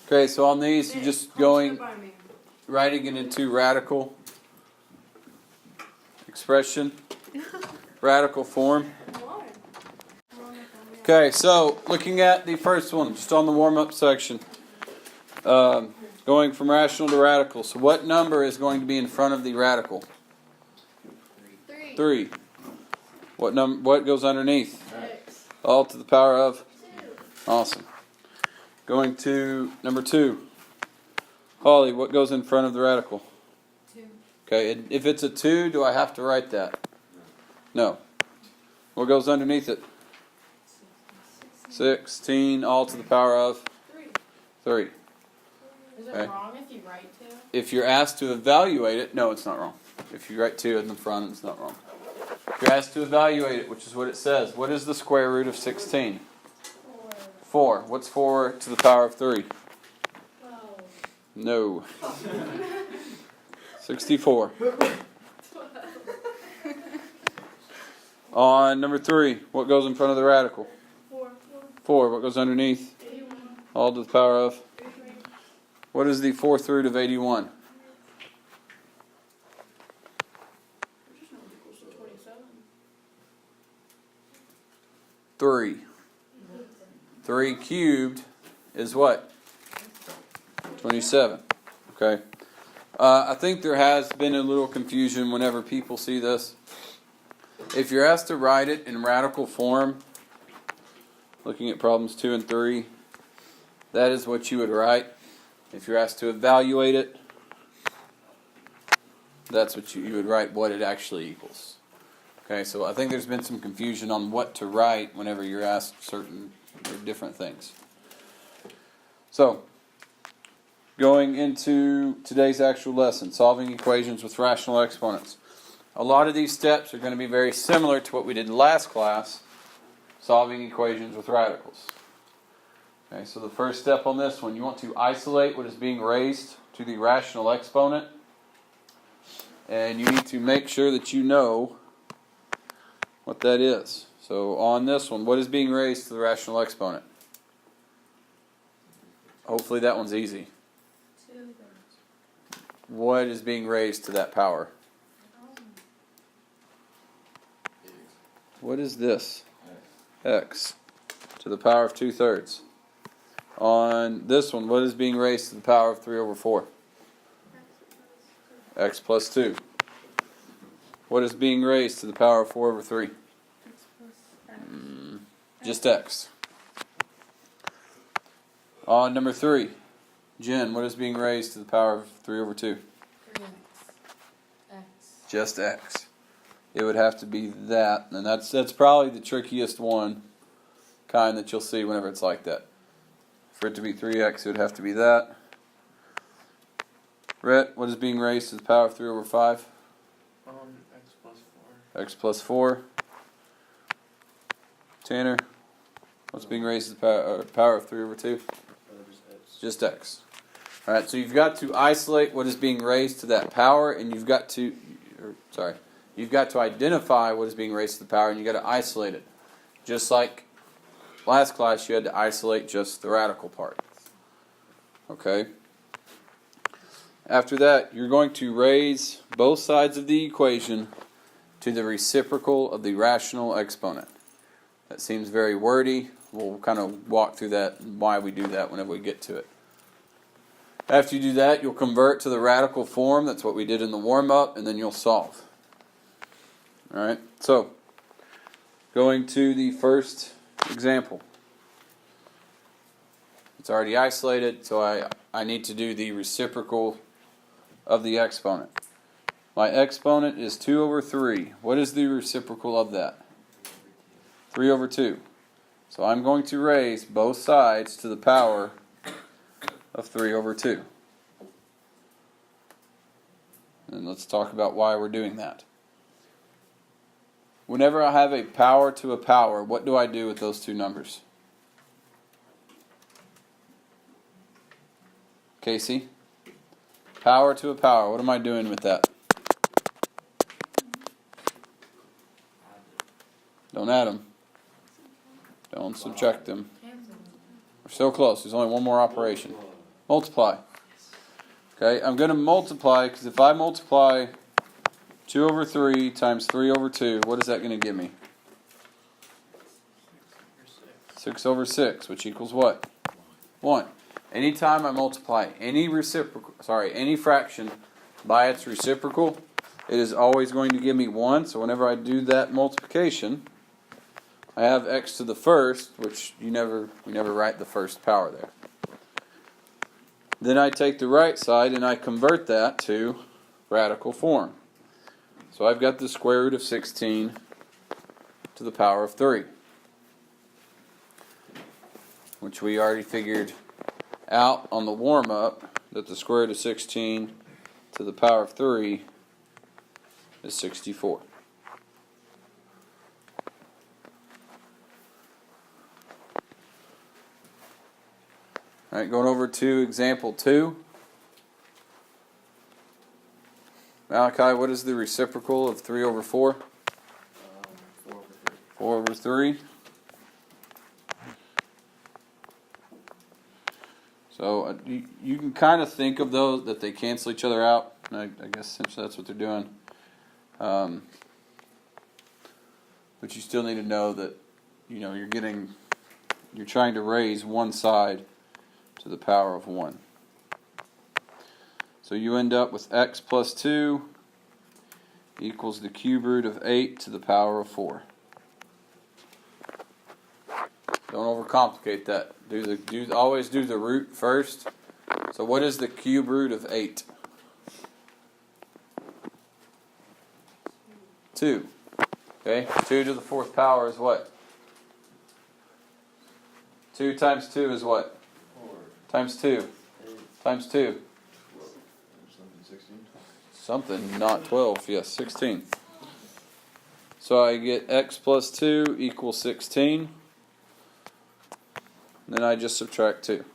Okay, so on these, you're just writing it into radical expression, radical form. Okay, so looking at the first one, just on the warm-up section, going from rational to radical. So what number is going to be in front of the radical? 3. What goes underneath? 6. All to the power of? 2. Awesome. Going to number 2. Holly, what goes in front of the radical? 2. Okay, if it's a 2, do I have to write that? No. What goes underneath it? 16, all to the power of? 3. Is it wrong if you write 2? If you're asked to evaluate it, no, it's not wrong. If you write 2 in the front, it's not wrong. If you're asked to evaluate it, which is what it says, what is the square root of 16? 4. What's 4 to the power of 3? 12. No. 64. On number 3, what goes in front of the radical? 4. What goes underneath? 81. All to the power of? 3. What is the 4th root of 81? 3. 3 cubed is what? 27. Okay. I think there has been a little confusion whenever people see this. If you're asked to write it in radical form, looking at problems 2 and 3, that is what you would write. If you're asked to evaluate it, that's what you would write what it actually equals. Okay, so I think there's been some confusion on what to write whenever you're asked certain or different things. So, going into today's actual lesson, solving equations with rational exponents. A lot of these steps are going to be very similar to what we did in last class, solving equations with radicals. Okay, so the first step on this one, you want to isolate what is being raised to the rational exponent. And you need to make sure that you know what that is. So on this one, what is being raised to the rational exponent? Hopefully that one's easy. 2. What is being raised to that power? What is this? X to the power of 2/3. On this one, what is being raised to the power of 3/4? X plus 2. What is being raised to the power of 4/3? X plus X. Just X. On number 3, Jen, what is being raised to the power of 3/2? 3x. X. Just X. It would have to be that, and that's probably the trickiest one kind that you'll see whenever it's like that. For it to be 3x, it would have to be that. Rhett, what is being raised to the power of 3/5? X plus 4. X plus 4. Tanner, what's being raised to the power of 3/2? Just X. Alright, so you've got to isolate what is being raised to that power, and you've got to identify what is being raised to the power, and you've got to isolate it. Just like last class, you had to isolate just the radical part. Okay? After that, you're going to raise both sides of the equation to the reciprocal of the rational exponent. That seems very wordy. We'll kind of walk through that and why we do that whenever we get to it. After you do that, you'll convert to the radical form. That's what we did in the warm-up, and then you'll solve. Alright, so going to the first example. It's already isolated, so I need to do the reciprocal of the exponent. My exponent is 2/3. What is the reciprocal of that? 3/2. So I'm going to raise both sides to the power of 3/2. And let's talk about why we're doing that. Whenever I have a power to a power, what do I do with those two numbers? Casey? Power to a power. What am I doing with that? Don't add them. Don't subtract them. We're so close. There's only one more operation. Multiply. Okay, I'm going to multiply because if I multiply 2 over 3 times 3 over 2, what is that going to give me? 6 over 6, which equals what? 1. Anytime I multiply any fraction by its reciprocal, it is always going to give me 1. So whenever I do that multiplication, I have x to the first, which we never write the first power there. Then I take the right side and I convert that to radical form. So I've got the square root of 16 to the power of 3, which we already figured out on the warm-up that the square root of 16 to the power of 3 is 64. All right, going over to example 2. Malachi, what is the reciprocal of 3 over 4? 4 over 3. 4 over 3. So you can kind of think of those that they cancel each other out. I guess essentially that's what they're doing. But you still need to know that you're trying to raise one side to the power of 1. So you end up with x plus 2 equals the cube root of 8 to the power of 4. Don't overcomplicate that. Always do the root first. So what is the cube root of 8? 2. Okay, 2 to the 4th power is what? 2 times 2 is what? 4. Times 2. 8. Times 2. 12. Something 16. Something, not 12. Yes, 16. So I get x plus 2 equals 16. Then I just subtract 2.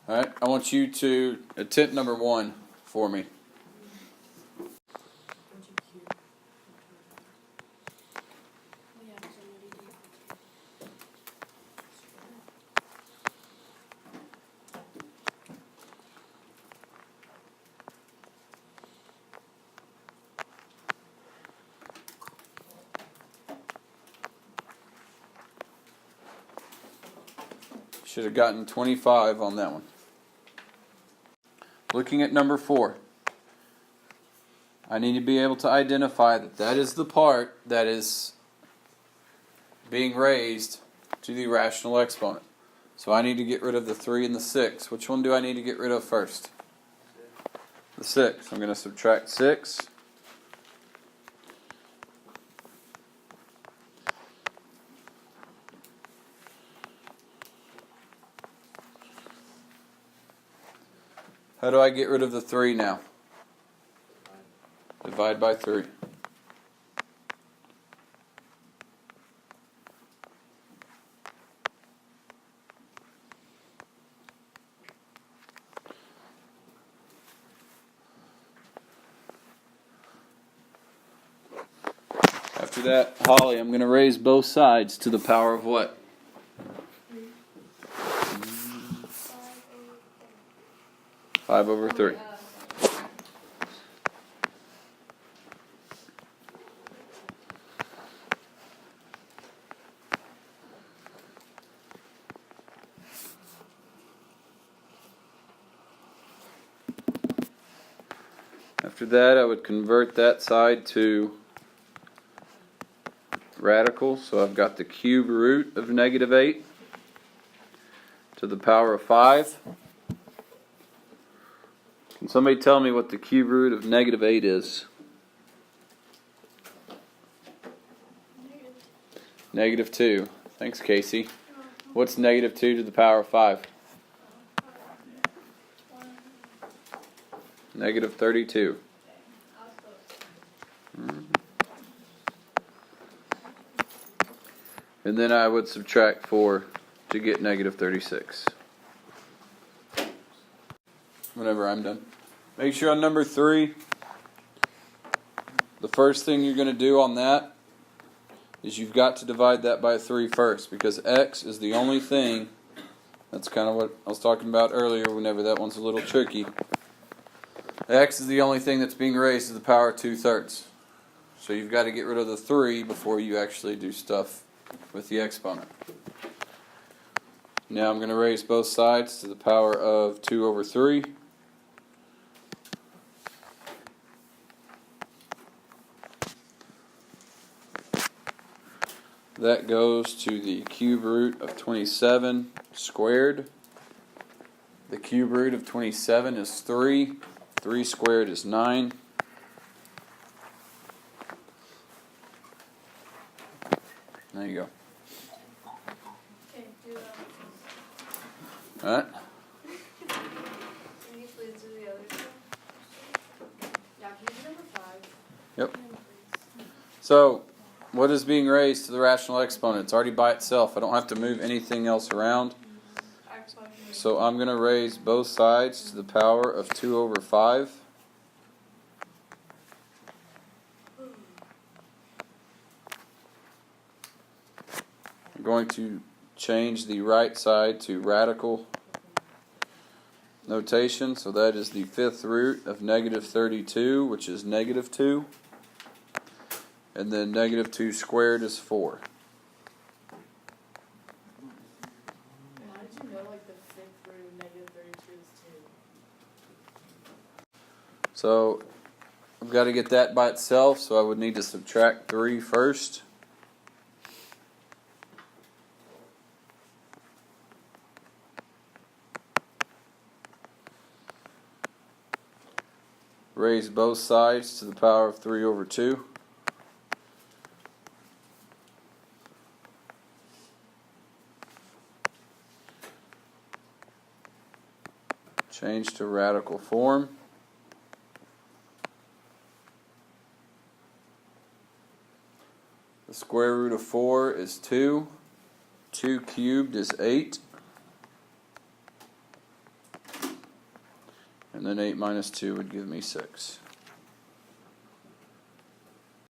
Alright, I want you to attempt number 1 for me. Should have gotten 25 on that one. Looking at number 4. I need to be able to identify that is the part that is being raised to the rational exponent. So I need to get rid of the 3 and the 6. Which one do I need to get rid of first? The 6. I'm going to subtract 6. How do I get rid of the 3 now? Divide by 3. After that, Holly, I'm going to raise both sides to the power of what? 5 over 3. After that, I would convert that side to radical. So I've got the cube root of negative 8 to the power of 5. Can somebody tell me what the cube root of negative 8 is? Negative 2. Thanks, Casey. What's negative 2 to the power of 5? Negative 32. And then I would subtract 4 to get negative 36. Whenever I'm done. Make sure on number 3, the first thing you're going to do on that is you've got to divide that by 3 first, because x is the only thing, that's kind of what I was talking about earlier whenever that one's a little tricky. X is the only thing that's being raised to the power of 2/3. So you've got to get rid of the 3 before you actually do stuff with the exponent. Now I'm going to raise both sides to the power of 2/3. That goes to the cube root of 27 squared. The cube root of 27 is 3. 3 squared is 9. There you go. Okay, do Alright? Can you please do the other two? Yeah, can you do number 5? Yep. Please. So, what is being raised to the rational exponent? It's already by itself. I don't have to move anything else around. So I'm going to raise both sides to the power of 2/5. I'm going to change the right side to radical notation. So that is the 5th root of -32, which is -2. And then -2 squared is 4. How did you know like the 5th root of -32 is 2? So I've got to get that by itself, so I would need to subtract 3 first. Raise both sides to the power of 3/2. Change to radical form. The square root of 4 is 2. 2 cubed is 8. And then 8 minus 2 would give me 6.